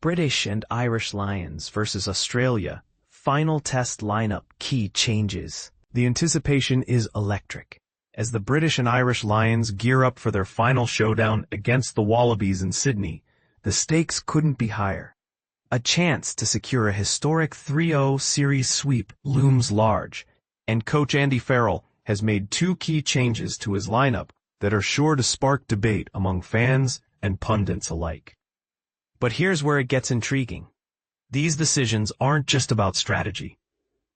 British and Irish Lions versus Australia. Final test lineup key changes. The anticipation is electric, as the British and Irish Lions gear up for their final showdown against the Wallabies in Sydney. The stakes couldn't be higher. A chance to secure a historic 3-0 series sweep looms large, and coach Andy Farrell has made two key changes to his lineup that are sure to spark debate among fans and pundits alike. But here's where it gets intriguing. These decisions aren't just about strategy.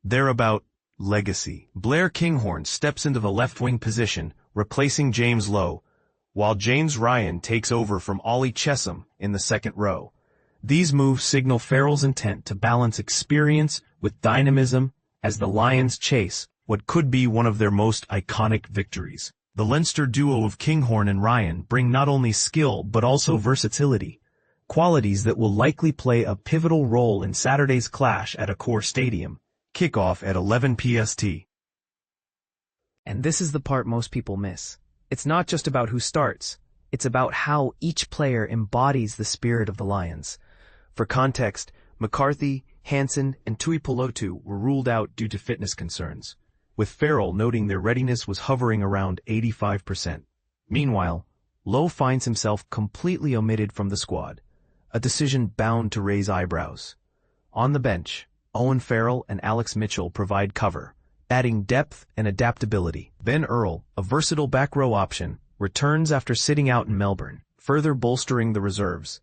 They're about legacy. Blair Kinghorn steps into the left-wing position, replacing James Lowe, while James Ryan takes over from Ollie Chesham in the second row. These moves signal Farrell's intent to balance experience with dynamism as the Lions chase what could be one of their most iconic victories. The Leinster duo of Kinghorn and Ryan bring not only skill but also versatility, qualities that will likely play a pivotal role in Saturday's clash at Accor Stadium, kickoff at 11 PST. And this is the part most people miss. It's not just about who starts, it's about how each player embodies the spirit of the Lions. For context, McCarthy, Hansen, and Tuipulotu were ruled out due to fitness concerns, with Farrell noting their readiness was hovering around 85%. Meanwhile, Lowe finds himself completely omitted from the squad, a decision bound to raise eyebrows. On the bench, Owen Farrell and Alex Mitchell provide cover, adding depth and adaptability. Ben Earl, a versatile back row option, returns after sitting out in Melbourne, further bolstering the reserves.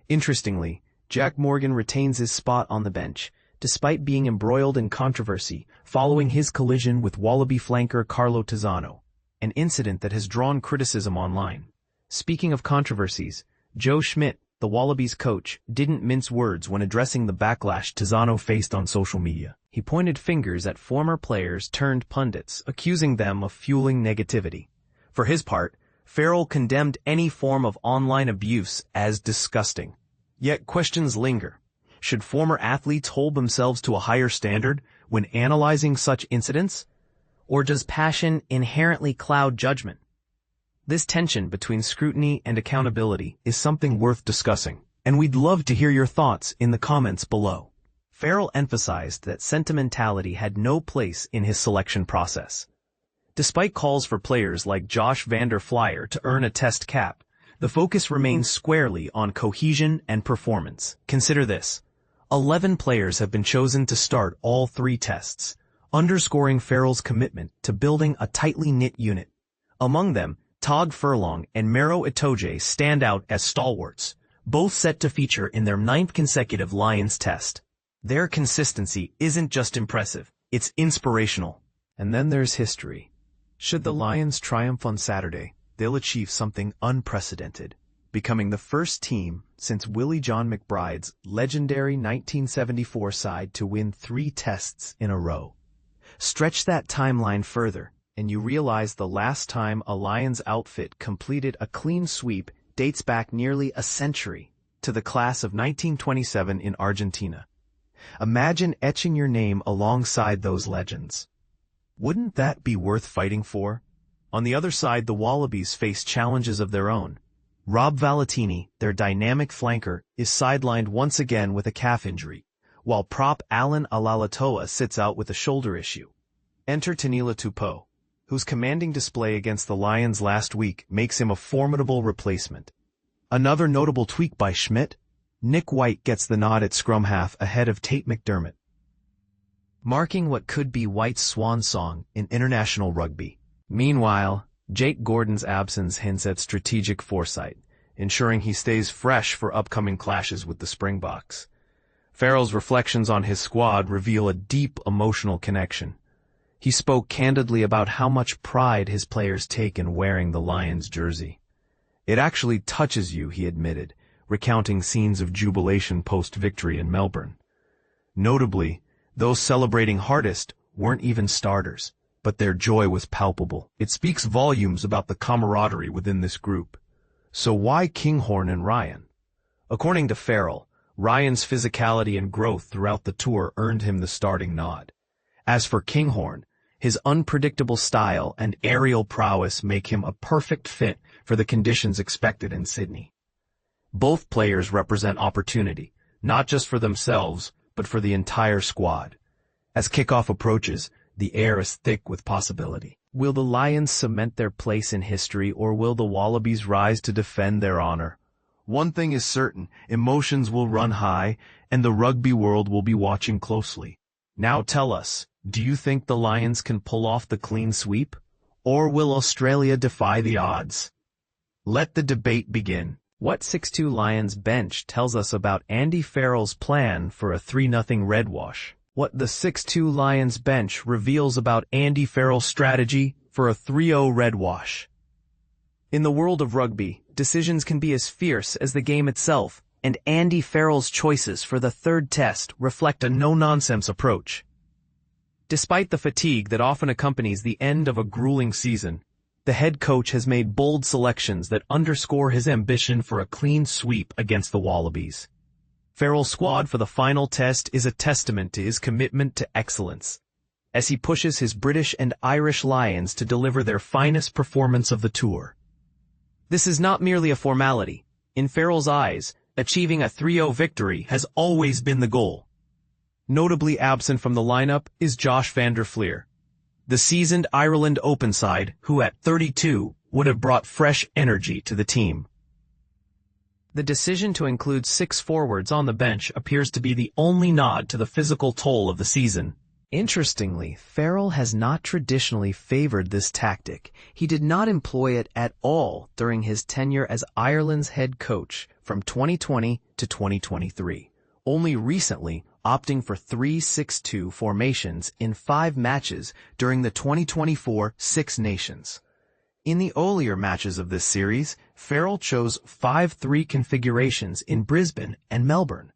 Interestingly, Jack Morgan retains his spot on the bench, despite being embroiled in controversy following his collision with Wallaby flanker Carlo Tizzano, an incident that has drawn criticism online. Speaking of controversies, Joe Schmidt, the Wallabies coach, didn't mince words when addressing the backlash Tizzano faced on social media. He pointed fingers at former players turned pundits, accusing them of fueling negativity. For his part, Farrell condemned any form of online abuse as disgusting. Yet questions linger. Should former athletes hold themselves to a higher standard when analyzing such incidents? Or does passion inherently cloud judgment? This tension between scrutiny and accountability is something worth discussing, and we'd love to hear your thoughts in the comments below. Farrell emphasized that sentimentality had no place in his selection process. Despite calls for players like Josh van der Flier to earn a test cap, the focus remains squarely on cohesion and performance. Consider this. 11 players have been chosen to start all 3 tests, underscoring Farrell's commitment to building a tightly knit unit. Among them, Todd Furlong and Maro Itoje stand out as stalwarts, both set to feature in their 9th consecutive Lions test. Their consistency isn't just impressive, it's inspirational. And then there's history. Should the Lions triumph on Saturday, they'll achieve something unprecedented, becoming the first team since Willie John McBride's legendary 1974 side to win 3 tests in a row. Stretch that timeline further, and you realize the last time a Lions outfit completed a clean sweep dates back nearly a century, to the class of 1927 in Argentina. Imagine etching your name alongside those legends. Wouldn't that be worth fighting for? On the other side, the Wallabies face challenges of their own. Rob Valetini, their dynamic flanker, is sidelined once again with a calf injury, while prop Alan Alalatoa sits out with a shoulder issue. Enter Tanila Tupou, whose commanding display against the Lions last week makes him a formidable replacement. Another notable tweak by Schmidt, Nick White gets the nod at scrum half ahead of Tate McDermott, marking what could be White's swan song in international rugby. Meanwhile, Jake Gordon's absence hints at strategic foresight, ensuring he stays fresh for upcoming clashes with the Springboks. Farrell's reflections on his squad reveal a deep emotional connection. He spoke candidly about how much pride his players take in wearing the Lions jersey. It actually touches you, he admitted, recounting scenes of jubilation post-victory in Melbourne. Notably, those celebrating hardest weren't even starters, but their joy was palpable. It speaks volumes about the camaraderie within this group. So why Kinghorn and Ryan? According to Farrell, Ryan's physicality and growth throughout the tour earned him the starting nod. As for Kinghorn, his unpredictable style and aerial prowess make him a perfect fit for the conditions expected in Sydney. Both players represent opportunity, not just for themselves, but for the entire squad. As kickoff approaches, the air is thick with possibility. Will the Lions cement their place in history, or will the Wallabies rise to defend their honor? One thing is certain, emotions will run high, and the rugby world will be watching closely. Now tell us, do you think the Lions can pull off the clean sweep? Or will Australia defy the odds? Let the debate begin. What 6'2" Lions bench tells us about Andy Farrell's plan for a 3-0 red wash? What the 6'2" Lions bench reveals about Andy Farrell's strategy for a 3-0 red wash? In the world of rugby, decisions can be as fierce as the game itself, and Andy Farrell's choices for the third test reflect a no-nonsense approach. Despite the fatigue that often accompanies the end of a grueling season, the head coach has made bold selections that underscore his ambition for a clean sweep against the Wallabies. Farrell's squad for the final test is a testament to his commitment to excellence, as he pushes his British and Irish Lions to deliver their finest performance of the tour. This is not merely a formality. In Farrell's eyes, achieving a 3-0 victory has always been the goal. Notably absent from the lineup is Josh van der Flier, the seasoned Ireland Open side who at 32 would have brought fresh energy to the team. The decision to include 6 forwards on the bench appears to be the only nod to the physical toll of the season. Interestingly, Farrell has not traditionally favored this tactic. He did not employ it at all during his tenure as Ireland's head coach from 2020 to 2023, only recently opting for 3-6-2 formations in 5 matches during the 2024 Six Nations. In the earlier matches of this series, Farrell chose 5-3 configurations in Brisbane and Melbourne.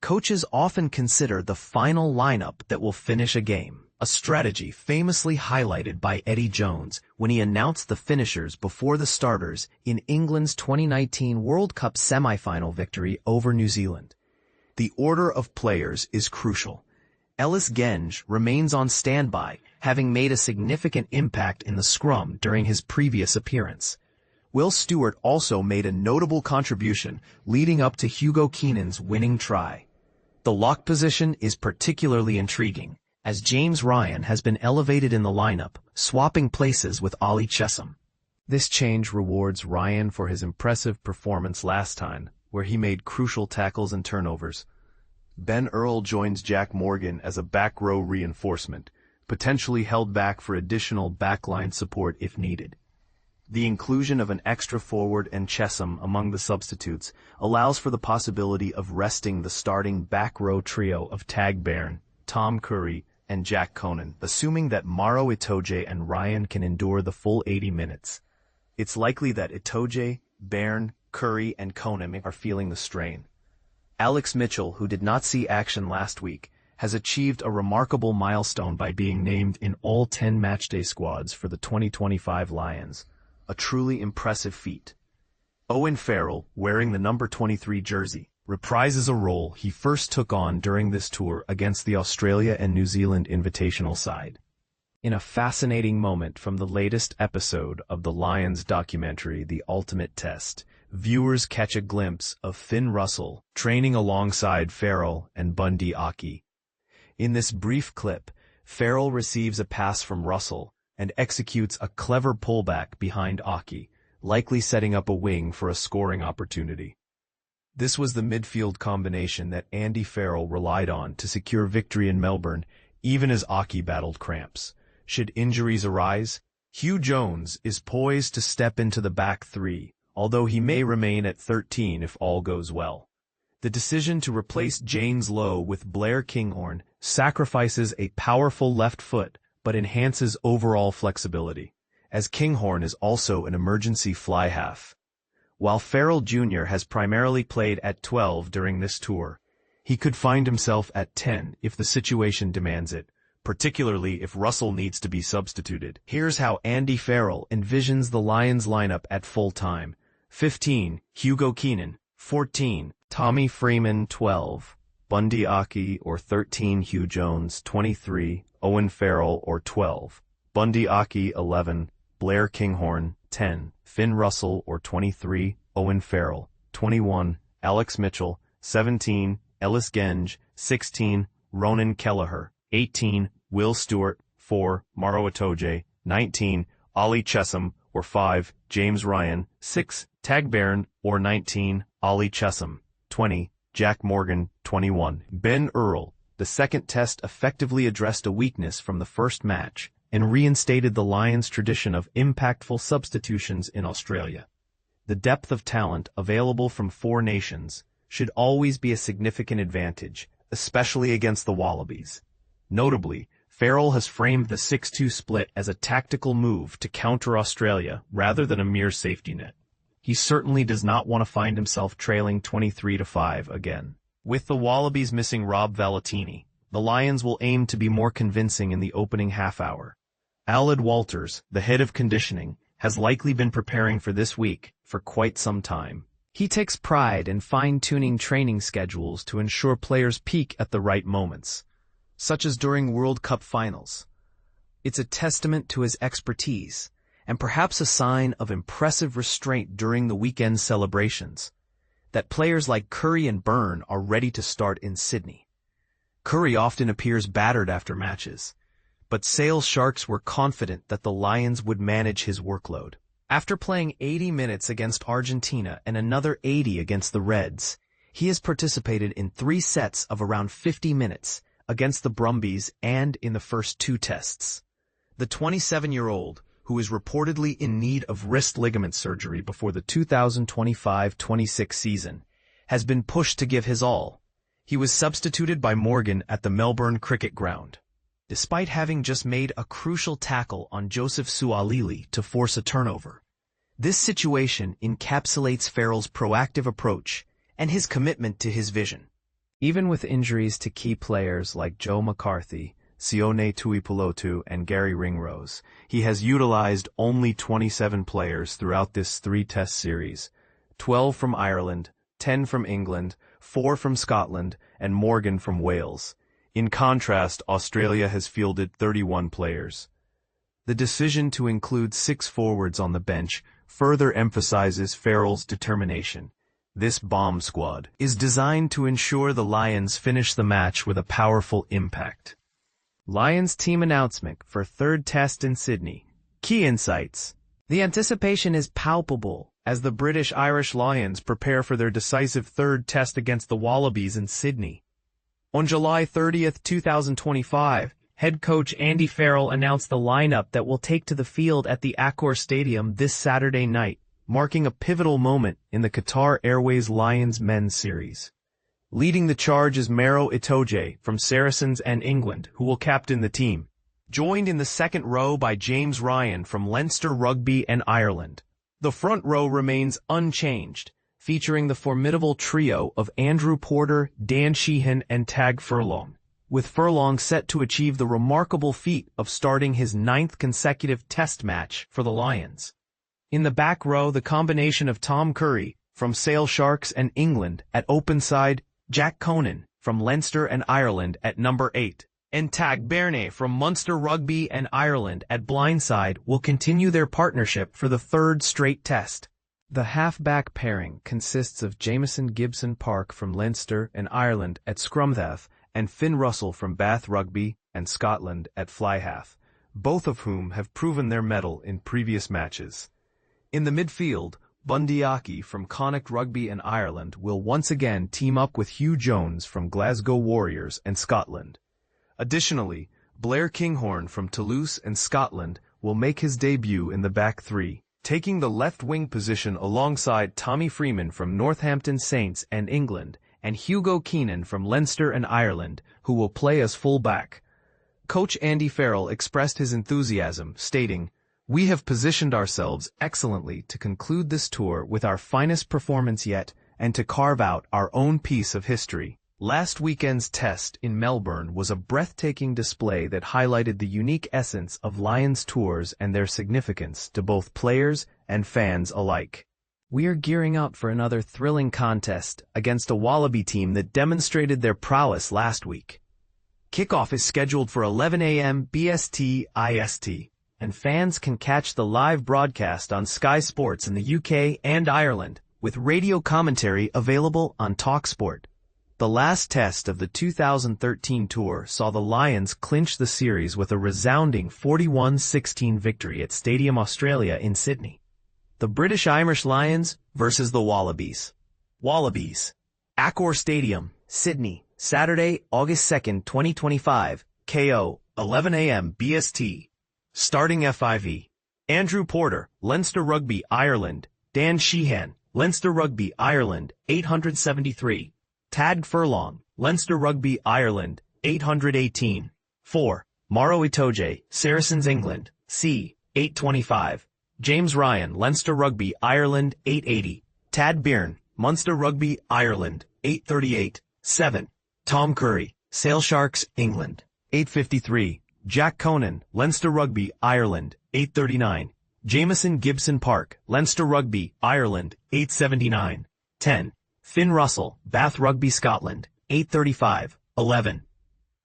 Coaches often consider the final lineup that will finish a game, a strategy famously highlighted by Eddie Jones when he announced the finishers before the starters in England's 2019 World Cup semi-final victory over New Zealand. The order of players is crucial. Ellis Genge remains on standby, having made a significant impact in the scrum during his previous appearance. Will Stewart also made a notable contribution leading up to Hugo Keenan's winning try. The lock position is particularly intriguing, as James Ryan has been elevated in the lineup, swapping places with Ollie Chessum. This change rewards Ryan for his impressive performance last time, where he made crucial tackles and turnovers. Ben Earl joins Jack Morgan as a back row reinforcement, potentially held back for additional backline support if needed. The inclusion of an extra forward and Chessum among the substitutes allows for the possibility of resting the starting back row trio of Tag Bairn, Tom Curry, and Jack Conan, assuming that Maro Itoje and Ryan can endure the full 80 minutes. It's likely that Itoje, Bairn, Curry, and Conan are feeling the strain. Alex Mitchell, who did not see action last week, has achieved a remarkable milestone by being named in all 10 matchday squads for the 2025 Lions, a truly impressive feat. Owen Farrell, wearing the number 23 jersey, reprises a role he first took on during this tour against the Australia and New Zealand invitational side. In a fascinating moment from the latest episode of the Lions documentary The Ultimate Test, viewers catch a glimpse of Finn Russell training alongside Farrell and Bundy Aki. In this brief clip, Farrell receives a pass from Russell and executes a clever pullback behind Aki, likely setting up a wing for a scoring opportunity. This was the midfield combination that Andy Farrell relied on to secure victory in Melbourne, even as Aki battled cramps. Should injuries arise, Hugh Jones is poised to step into the back 3, although he may remain at 13 if all goes well. The decision to replace James Lowe with Blair Kinghorn sacrifices a powerful left foot but enhances overall flexibility, as Kinghorn is also an emergency fly half. While Farrell Jr. has primarily played at 12 during this tour, he could find himself at 10 if the situation demands it, particularly if Russell needs to be substituted. Here's how Andy Farrell envisions the Lions lineup at full time. 15, Hugo Keenan. 14, Tommy Freeman. 12, Bundy Aki, or 13, Hugh Jones. 23, Owen Farrell, or 12, Bundy Aki. 11, Blair Kinghorn. 10, Finn Russell, or 23, Owen Farrell. 21, Alex Mitchell. 17, Ellis Genge, 16, Ronan Kelleher, 18, Will Stewart, 4, Maro Itoje, 19, Ollie Chesham, or 5, James Ryan, 6, Tag Bairn, or 19, Ollie Chesham, 20, Jack Morgan, 21. Ben Earl. The second test effectively addressed a weakness from the first match and reinstated the Lions' tradition of impactful substitutions in Australia. The depth of talent available from 4 nations should always be a significant advantage, especially against the Wallabies. Notably, Farrell has framed the 6-2 split as a tactical move to counter Australia rather than a mere safety net. He certainly does not want to find himself trailing 23-5 again. With the Wallabies missing Rob Valetini, the Lions will aim to be more convincing in the opening half hour. Aled Walters, the head of conditioning, has likely been preparing for this week for quite some time. He takes pride in fine-tuning training schedules to ensure players peak at the right moments, such as during World Cup finals. It's a testament to his expertise, and perhaps a sign of impressive restraint during the weekend celebrations, that players like Curry and Byrne are ready to start in Sydney. Curry often appears battered after matches, but Sale Sharks were confident that the Lions would manage his workload. After playing 80 minutes against Argentina and another 80 against the Reds, he has participated in 3 sets of around 50 minutes against the Brumbies and in the first 2 tests. The 27-year-old, who is reportedly in need of wrist ligament surgery before the 2025-26 season, has been pushed to give his all. He was substituted by Morgan at the Melbourne Cricket Ground, despite having just made a crucial tackle on Joseph Suaalii to force a turnover. This situation encapsulates Farrell's proactive approach and his commitment to his vision. Even with injuries to key players like Joe McCarthy, Sione Tuipulotu, and Gary Ringrose, he has utilized only 27 players throughout this 3-test series, 12 from Ireland, 10 from England, 4 from Scotland, and Morgan from Wales. In contrast, Australia has fielded 31 players. The decision to include 6 forwards on the bench further emphasizes Farrell's determination. This bomb squad is designed to ensure the Lions finish the match with a powerful impact. Lions team announcement for 3rd test in Sydney. Key insights. The anticipation is palpable as the British-Irish Lions prepare for their decisive 3rd test against the Wallabies in Sydney. On July 30, 2025, head coach Andy Farrell announced the lineup that will take to the field at the Accor Stadium this Saturday night, marking a pivotal moment in the Qatar Airways Lions men's series. Leading the charge is Maro Itoje from Saracens and England, who will captain the team, joined in the second row by James Ryan from Leinster Rugby and Ireland. The front row remains unchanged, featuring the formidable trio of Andrew Porter, Dan Sheehan, and Tag Furlong, with Furlong set to achieve the remarkable feat of starting his 9th consecutive test match for the Lions. In the back row, the combination of Tom Curry from Sale Sharks and England at open side, Jack Conan from Leinster and Ireland at number 8, and Tag Bairn from Munster Rugby and Ireland at blindside will continue their partnership for the 3rd straight test. The half-back pairing consists of Jamison Gibson-Park from Leinster and Ireland at scrum-half and Finn Russell from Bath Rugby and Scotland at fly-half, both of whom have proven their mettle in previous matches. In the midfield, Bundyaki from Connacht Rugby and Ireland will once again team up with Hugh Jones from Glasgow Warriors and Scotland. Additionally, Blair Kinghorn from Toulouse and Scotland will make his debut in the back 3, taking the left wing position alongside Tommy Freeman from Northampton Saints and England, and Hugo Keenan from Leinster and Ireland, who will play as full-back. Coach Andy Farrell expressed his enthusiasm, stating, "We have positioned ourselves excellently to conclude this tour with our finest performance yet and to carve out our own piece of history." Last weekend's test in Melbourne was a breathtaking display that highlighted the unique essence of Lions tours and their significance to both players and fans alike. We are gearing up for another thrilling contest against a Wallaby team that demonstrated their prowess last week. Kickoff is scheduled for 11 a.m. BST IST, and fans can catch the live broadcast on Sky Sports in the UK and Ireland, with radio commentary available on TalkSport. The last test of the 2013 tour saw the Lions clinch the series with a resounding 41-16 victory at Stadium Australia in Sydney. The British Irish Lions versus the Wallabies. Wallabies. Accor Stadium, Sydney, Saturday, August 2nd, 2025, KO, 11 a.m. BST. Starting FIV. Andrew Porter, Leinster Rugby, Ireland. Dan Sheehan, Leinster Rugby, Ireland, 873. Tadhg Furlong, Leinster Rugby, Ireland, 818. 4. Maro Itoje, Saracens, England, c. 825. James Ryan, Leinster Rugby, Ireland, 880. Tad Byrne, Munster Rugby, Ireland, 838. 7. Tom Curry, Sale Sharks, England, 853. Jack Conan, Leinster Rugby, Ireland, 839. Jamieson Gibson Park, Leinster Rugby, Ireland, 879. 10. Finn Russell, Bath Rugby, Scotland, 835. 11.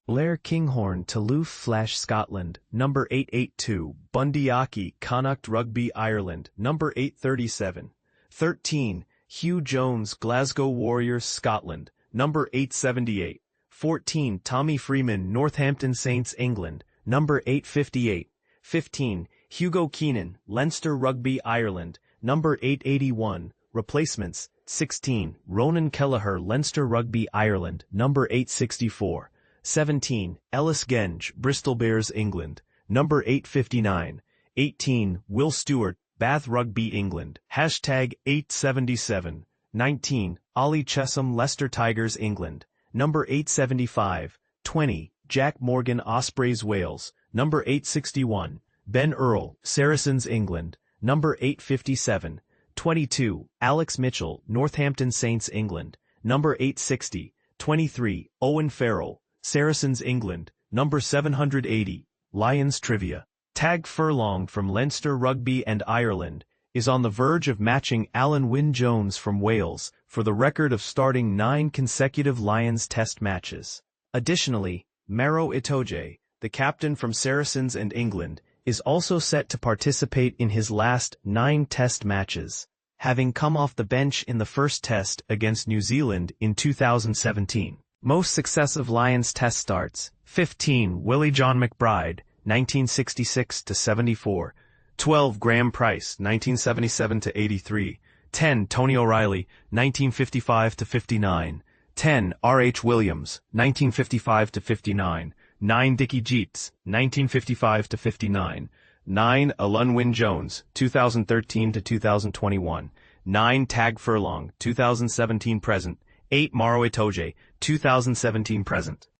Blair Kinghorn, Toulouse Flash, Scotland, number 882. Bundyaki, Connacht Rugby, Ireland, number 837. 13. Hugh Jones, Glasgow Warriors, Scotland, number 878. 14. Tommy Freeman, Northampton Saints, England, number 858. 15. Hugo Keenan, Leinster Rugby, Ireland, number 881. Replacements. 16. Ronan Kelleher, Leinster Rugby, Ireland, number 864. 17. Ellis Genge, Bristol Bears, England, number 859. 18. Will Stewart, Bath Rugby, England, hashtag 877. 19. Ollie Chesham, Leicester Tigers, England, number 875. 20. Jack Morgan, Ospreys, Wales, number 861. Ben Earl, Saracens, England, number 857. 22. Alex Mitchell, Northampton Saints, England, number 860. 23. Owen Farrell, Saracens, England, number 780. Lions Trivia. Tadhg Furlong from Leinster Rugby and Ireland is on the verge of matching Alan Wynne-Jones from Wales for the record of starting 9 consecutive Lions Test matches. Additionally, Maro Itoje, the captain from Saracens and England, is also set to participate in his last 9 Test matches, having come off the bench in the first Test against New Zealand in 2017. Most successive Lions Test starts: 15. Willie John McBride, 1966-74. 12. Graham Price, 1977-83. 10. Tony O'Reilly, 1955-59. 10. R.H. Williams, 1955-59. 9. Dickie Jeets, 1955-59. 9. Alun Wynne-Jones, 2013-2021. 9. Tadhg Furlong, 2017-present. 8. Maro Itoje, 2017-present.